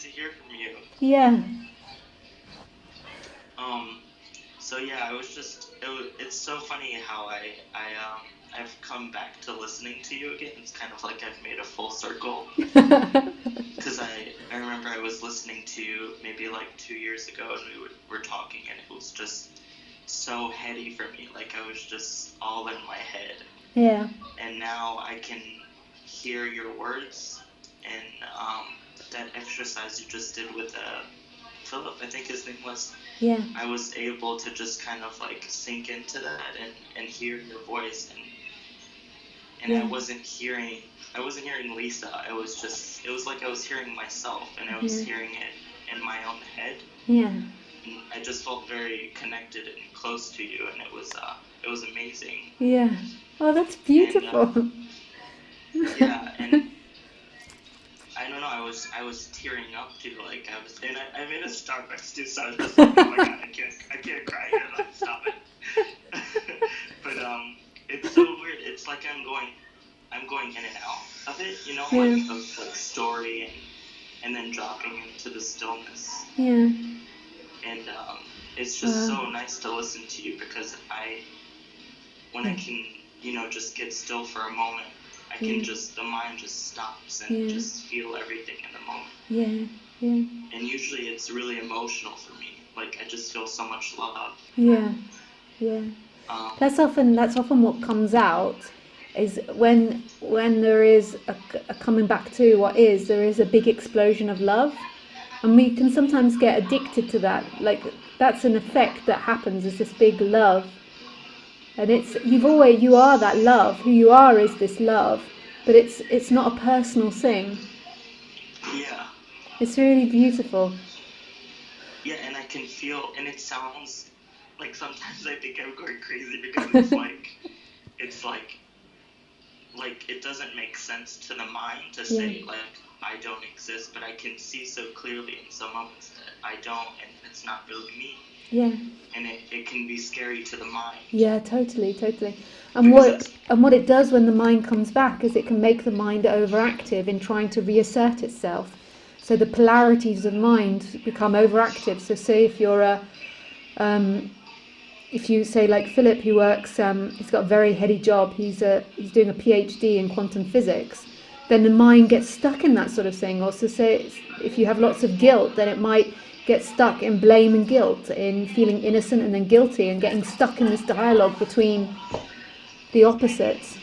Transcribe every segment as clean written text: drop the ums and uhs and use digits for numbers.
to hear from you. Yeah. So yeah, it's so funny how I've come back to listening to you again. It's kind of like I've made a full circle. Because I remember I was listening to you maybe like 2 years ago, and we were talking, and it was just so heady for me. Like I was just all in my head. Yeah. And now I can hear your words, and that exercise you just did with Philip, I think his name was. Yeah. I was able to just kind of like sink into that and hear your voice, and Yeah. I wasn't hearing Lisa. It was like I was hearing myself, and I was hearing it in my own head. Yeah. And I just felt very connected and close to you, and it was amazing. Yeah. Oh, that's beautiful. And, yeah, and I don't know, I was tearing up too, like I made a Starbucks too, so I was just like, oh my god, I can't cry here, like, stop it. But it's so weird. It's like I'm going in and out of it, you know, like of story and then dropping into the stillness. Yeah. And it's just so nice to listen to you, because when I can, you know, just get still for a moment, I can the mind just stops and just feel everything in the moment. Yeah. Yeah. And usually it's really emotional for me. Like I just feel so much love. Yeah. Yeah. That's often what comes out, is when there is a coming back to what is, there is a big explosion of love, and we can sometimes get addicted to that. Like that's an effect that happens, is this big love, and you are that love. Who you are is this love, but it's not a personal thing. Yeah. It's really beautiful. Yeah, and I can feel, and it sounds like sometimes I think I'm going crazy, because it's like it doesn't make sense to the mind to say like I don't exist, but I can see so clearly in some moments that I don't, and it's not really me. Yeah. And it can be scary to the mind. Yeah, totally. And what it does when the mind comes back is it can make the mind overactive in trying to reassert itself. So the polarities of mind become overactive. So say if you're if you say like Philip, who works, he's got a very heady job. He's doing a PhD in quantum physics. Then the mind gets stuck in that sort of thing. Also, say if you have lots of guilt, then it might get stuck in blame and guilt, in feeling innocent and then guilty, and getting stuck in this dialogue between the opposites.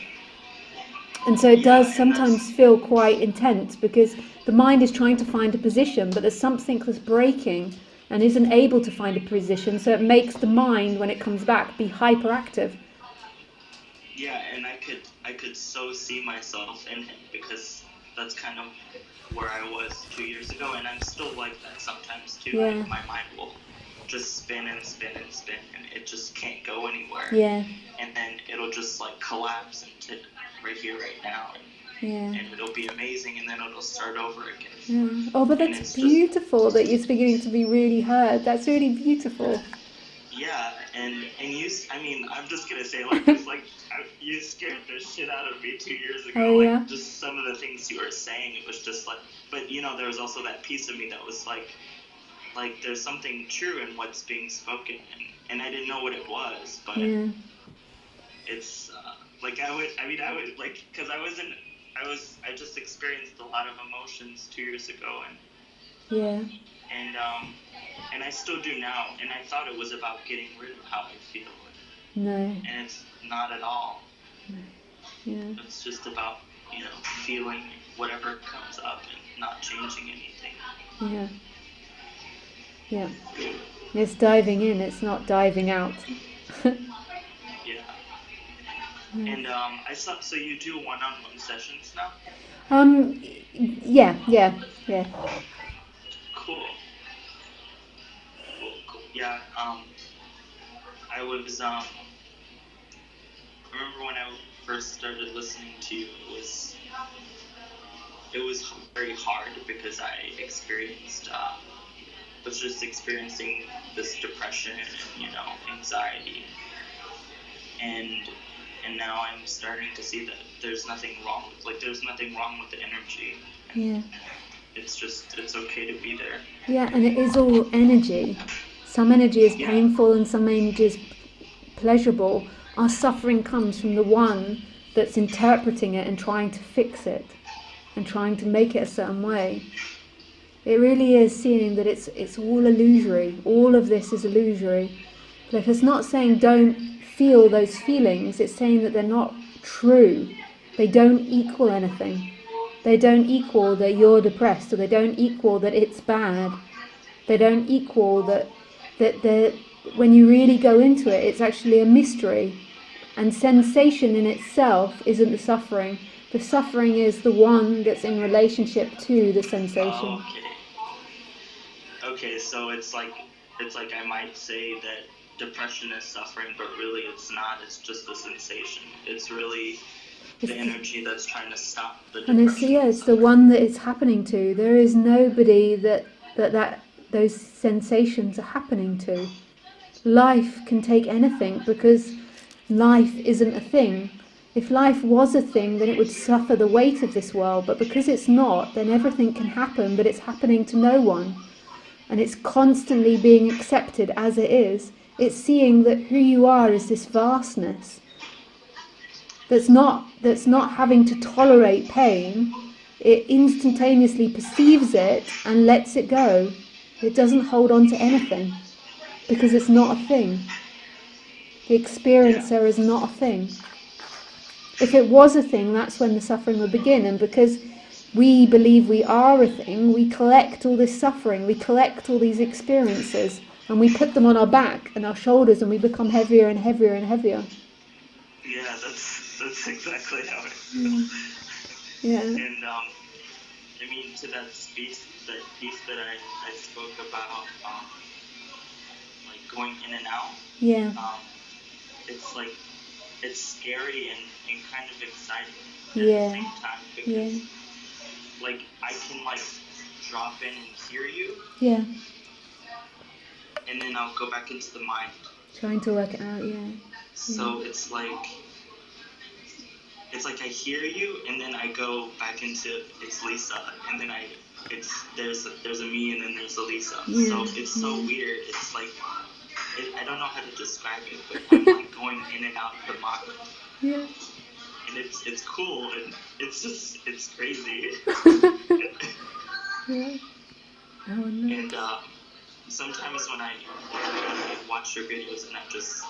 And so it does sometimes feel quite intense, because the mind is trying to find a position, but there's something that's breaking and isn't able to find a position, so it makes the mind, when it comes back, be hyperactive. Yeah, and I could so see myself in him, because that's kind of where I was 2 years ago, and I'm still like that sometimes too. Yeah. Like my mind will just spin and spin and spin, and it just can't go anywhere. Yeah. And then it'll just like collapse into right here, right now, and it'll be amazing, and then it'll start over again. Yeah. Oh, but that's beautiful that you're beginning to be really heard. That's really beautiful. Yeah, and you, I mean, I'm just gonna say like this, like you scared the shit out of me 2 years ago. Oh, yeah? Like just some of the things you were saying, it was just like, but you know, there was also that piece of me that was like there's something true in what's being spoken, and I didn't know what it was, but it's like I would like, because I just experienced a lot of emotions 2 years ago, and I still do now, and I thought it was about getting rid of how I feel. No. And it's not at all. No. Yeah. It's just about, you know, feeling whatever comes up and not changing anything. Yeah. Yeah. It's diving in, it's not diving out. Yeah. And I saw, so you do one-on-one sessions now? Yeah. Cool. Yeah, I was, remember when I first started listening to you, it was very hard, because I was just experiencing this depression and, you know, anxiety, and now I'm starting to see that there's nothing wrong with the energy. Yeah. it's okay to be there. Yeah, and it is all energy. Some energy is painful and some energy is pleasurable. Our suffering comes from the one that's interpreting it and trying to fix it and trying to make it a certain way. It really is seeing that it's all illusory. All of this is illusory. Like, it's not saying don't feel those feelings. It's saying that they're not true. They don't equal anything. They don't equal that you're depressed, or they don't equal that it's bad. They don't equal that when you really go into it, it's actually a mystery. And sensation in itself isn't the suffering. The suffering is the one that's in relationship to the sensation. Okay, so it's like I might say that depression is suffering, but really it's not. It's just a sensation. It's really the energy that's trying to stop the depression. And it's the one that it's happening to. There is nobody that those sensations are happening to. Life can take anything because life isn't a thing. If life was a thing, then it would suffer the weight of this world. But because it's not, then everything can happen, but it's happening to no one. And it's constantly being accepted as it is. It's seeing that who you are is this vastness that's not having to tolerate pain. It instantaneously perceives it and lets it go. It doesn't hold on to anything because it's not a thing. The experiencer is not a thing. If it was a thing, that's when the suffering would begin. And because we believe we are a thing, we collect all this suffering, we collect all these experiences, and we put them on our back and our shoulders, and we become heavier and heavier and heavier. Yeah, that's exactly how it feels. Yeah. And I mean, to that piece that I spoke about, like going in and out. Yeah. It's like, it's scary and kind of exciting at Yeah. the same time, because like I can like drop in and hear you. Yeah. And then I'll go back into the mind. Trying to work it out, yeah. So it's like I hear you, and then I go back into it's Lisa, and then there's a me, and then there's a Lisa. Yeah. So it's so weird. It's like I don't know how to describe it, but I'm like going in and out of the mind. Yeah. And it's cool, and it's crazy. Yeah. Oh, no. And sometimes when I watch your videos and I just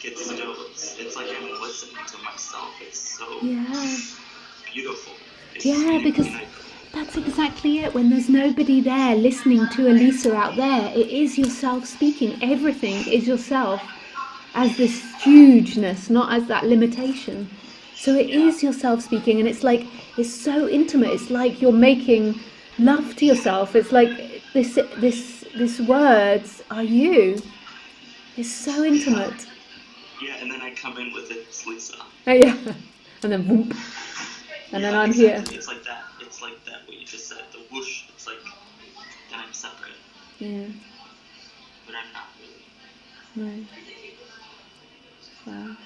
get still, it's like I'm listening to myself. It's so beautiful. Because that's exactly it. When there's nobody there listening to a Lisa out there, it is yourself speaking. Everything is yourself as this hugeness, not as that limitation. So it is yourself speaking, and it's like, it's so intimate. It's like you're making love to yourself. It's like this words are you. It's so intimate. Yeah, and then I come in with it's Lisa. Yeah, and then whoop, and then I'm exactly. here. It's like that. It's like that. What you just said, the whoosh. It's like then I'm separate. Yeah. But I'm not really. No. Wow.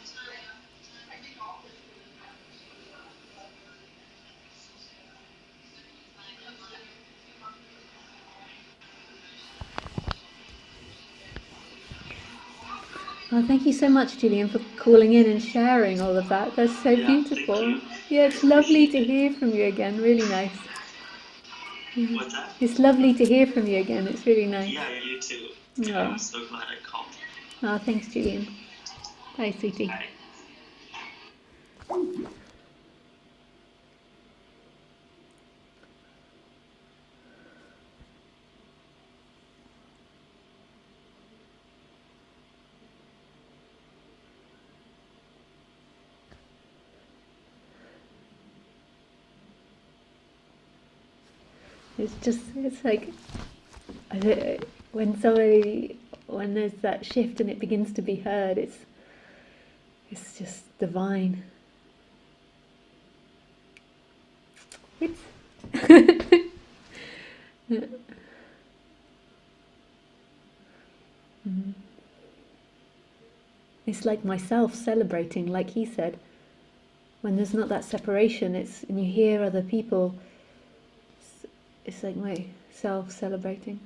Well, thank you so much, Julian, for calling in and sharing all of that. That's so beautiful. Yeah, it's lovely to hear from you again. Really nice. What's that? It's lovely to hear from you again. It's really nice. Yeah, you too. Oh. I'm so glad I called. Oh, thanks, Julian. Bye, sweetie. Bye. It's like when there's that shift and it begins to be heard, it's just divine. It's It's like myself celebrating, like he said. When there's not that separation, and you hear other people, it's like my self celebrating.